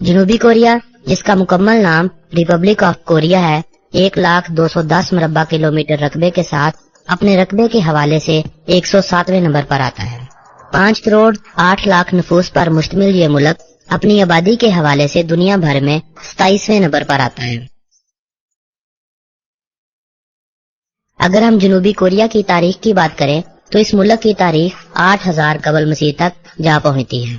جنوبی کوریا، جس کا مکمل نام ریپبلک آف کوریا ہے، 1,0210 مربع کلومیٹر رقبے کے ساتھ اپنے رقبے کے حوالے سے 107ویں نمبر پر آتا ہے۔ 5 کروڑ 8 لاکھ نفوس پر مشتمل یہ ملک اپنی آبادی کے حوالے سے دنیا بھر میں 27ویں نمبر پر آتا ہے۔ اگر ہم جنوبی کوریا کی تاریخ کی بات کریں تو اس ملک کی تاریخ 8000 قبل مسیح تک جا پہنچتی ہے۔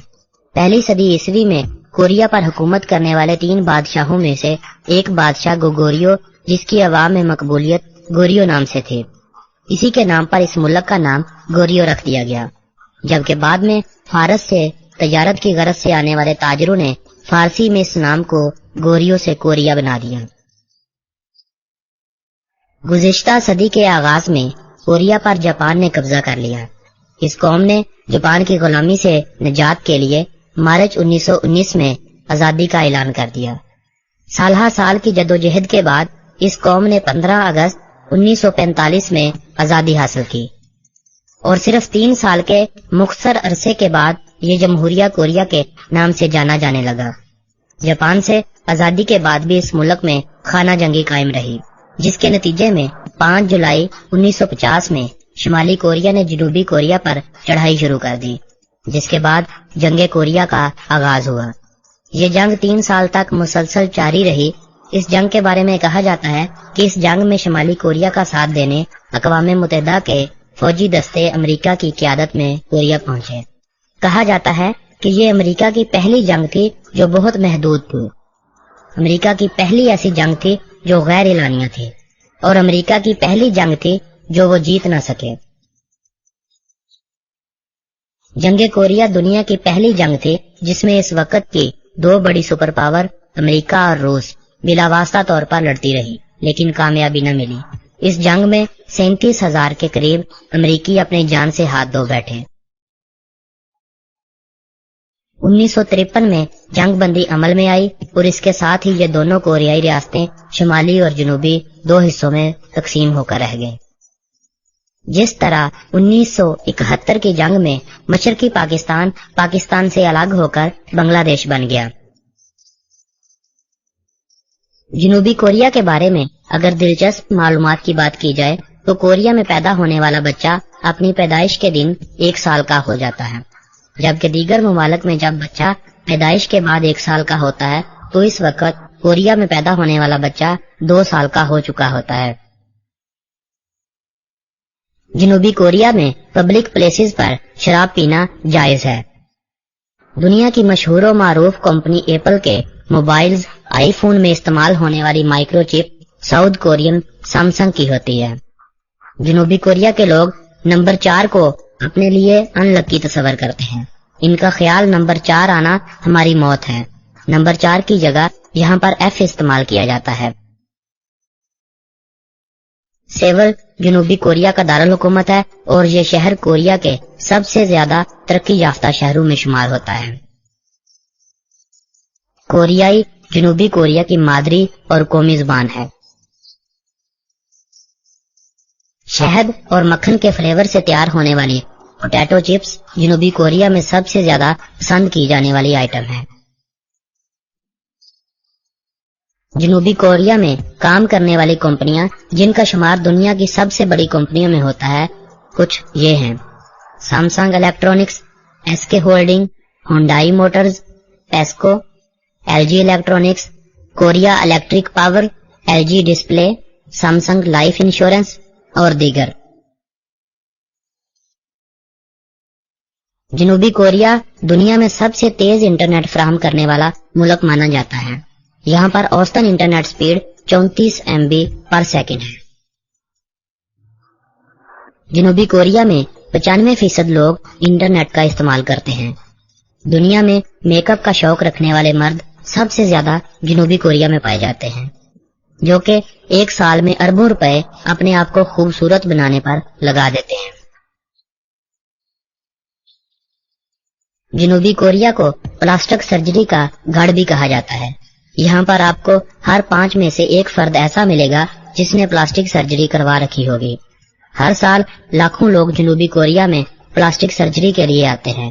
پہلی صدی عیسوی میں کوریا پر حکومت کرنے والے 3 بادشاہوں میں سے ایک بادشاہ گوگوریو، جس کی عوام میں مقبولیت گوریو نام سے تھی، اسی کے نام پر اس ملک کا نام گوریو رکھ دیا گیا، جبکہ بعد میں فارس سے تجارت کی غرض سے آنے والے تاجروں نے فارسی میں اس نام کو گوریو سے کوریا بنا دیا۔ گزشتہ صدی کے آغاز میں کوریا پر جاپان نے قبضہ کر لیا۔ اس قوم نے جاپان کی غلامی سے نجات کے لیے مارچ 1919 میں آزادی کا اعلان کر دیا۔ سالہ سال کی جدوجہد کے بعد اس قوم نے 15 اگست 1945 میں آزادی حاصل کی، اور صرف 3 سال کے مختصر عرصے کے بعد یہ جمہوریہ کوریا کے نام سے جانا جانے لگا۔ جاپان سے آزادی کے بعد بھی اس ملک میں خانہ جنگی قائم رہی، جس کے نتیجے میں 5 جولائی 1950 میں شمالی کوریا نے جنوبی کوریا پر چڑھائی شروع کر دی، جس کے بعد جنگ کوریا کا آغاز ہوا۔ یہ جنگ 3 سال تک مسلسل جاری رہی۔ اس جنگ کے بارے میں کہا جاتا ہے کہ اس جنگ میں شمالی کوریا کا ساتھ دینے اقوام متحدہ کے فوجی دستے امریکہ کی قیادت میں کوریا پہنچے۔ کہا جاتا ہے کہ یہ امریکہ کی پہلی جنگ تھی جو بہت محدود تھی، امریکہ کی پہلی ایسی جنگ تھی جو غیر اعلانیہ تھی، اور امریکہ کی پہلی جنگ تھی جو وہ جیت نہ سکے۔ جنگ کوریا دنیا کی پہلی جنگ تھی جس میں اس وقت کی 2 بڑی سپر پاور امریکہ اور روس بلا واسطہ طور پر لڑتی رہی، لیکن کامیابی نہ ملی۔ اس جنگ میں 37,000 کے قریب امریکی اپنی جان سے ہاتھ دھو بیٹھے۔ 1953 میں جنگ بندی عمل میں آئی، اور اس کے ساتھ ہی یہ دونوں کوریائی ریاستیں شمالی اور جنوبی 2 حصوں میں تقسیم ہو کر رہ گئیں۔ جس طرح 1971 کی جنگ میں مشرقی پاکستان سے الگ ہو کر بنگلہ دیش بن گیا۔ جنوبی کوریا کے بارے میں اگر دلچسپ معلومات کی بات کی جائے تو کوریا میں پیدا ہونے والا بچہ اپنی پیدائش کے دن 1 سال کا ہو جاتا ہے، جبکہ دیگر ممالک میں جب بچہ پیدائش کے بعد 1 سال کا ہوتا ہے تو اس وقت کوریا میں پیدا ہونے والا بچہ 2 سال کا ہو چکا ہوتا ہے۔ جنوبی کوریا میں پبلک پلیسز پر شراب پینا جائز ہے۔ دنیا کی مشہور و معروف کمپنی ایپل کے موبائلز آئی فون میں استعمال ہونے والی مائکرو چپ ساؤتھ کورین سیمسنگ کی ہوتی ہے۔ جنوبی کوریا کے لوگ نمبر 4 کو اپنے لیے ان لکی تصور کرتے ہیں۔ ان کا خیال نمبر 4 آنا ہماری موت ہے۔ نمبر 4 کی جگہ یہاں پر F استعمال کیا جاتا ہے۔ سیول جنوبی کوریا کا دارالحکومت ہے، اور یہ شہر کوریا کے سب سے زیادہ ترقی یافتہ شہروں میں شمار ہوتا ہے۔ کوریائی جنوبی کوریا کی مادری اور قومی زبان ہے۔ شہد اور مکھن کے فلیور سے تیار ہونے والی پوٹیٹو چپس جنوبی کوریا میں سب سے زیادہ پسند کی جانے والی آئٹم ہے۔ جنوبی کوریا میں کام کرنے والی کمپنیاں جن کا شمار دنیا کی سب سے بڑی کمپنیوں میں ہوتا ہے کچھ یہ ہیں: Samsung electronics, SK holding, Hyundai Motors, PESCO, LG electronics, Korea electric power, LG display, Samsung life insurance اور دیگر۔ جنوبی کوریا دنیا میں سب سے تیز انٹرنیٹ فراہم کرنے والا ملک مانا جاتا ہے۔ یہاں پر اوسطاً internet speed 34 MB per second ہے۔ جنوبی کوریا میں 95% لوگ انٹرنیٹ کا استعمال کرتے ہیں۔ دنیا میں میک اپ کا شوق رکھنے والے مرد سب سے زیادہ جنوبی کوریا میں پائے جاتے ہیں، جو کہ 1 سال میں اربوں روپے اپنے آپ کو خوبصورت بنانے پر لگا دیتے ہیں۔ جنوبی کوریا کو پلاسٹک سرجری کا گڑھ بھی کہا جاتا ہے۔ یہاں پر آپ کو ہر 5 میں سے 1 فرد ایسا ملے گا جس نے پلاسٹک سرجری کروا رکھی ہوگی۔ ہر سال لاکھوں لوگ جنوبی کوریا میں پلاسٹک سرجری کے لیے آتے ہیں۔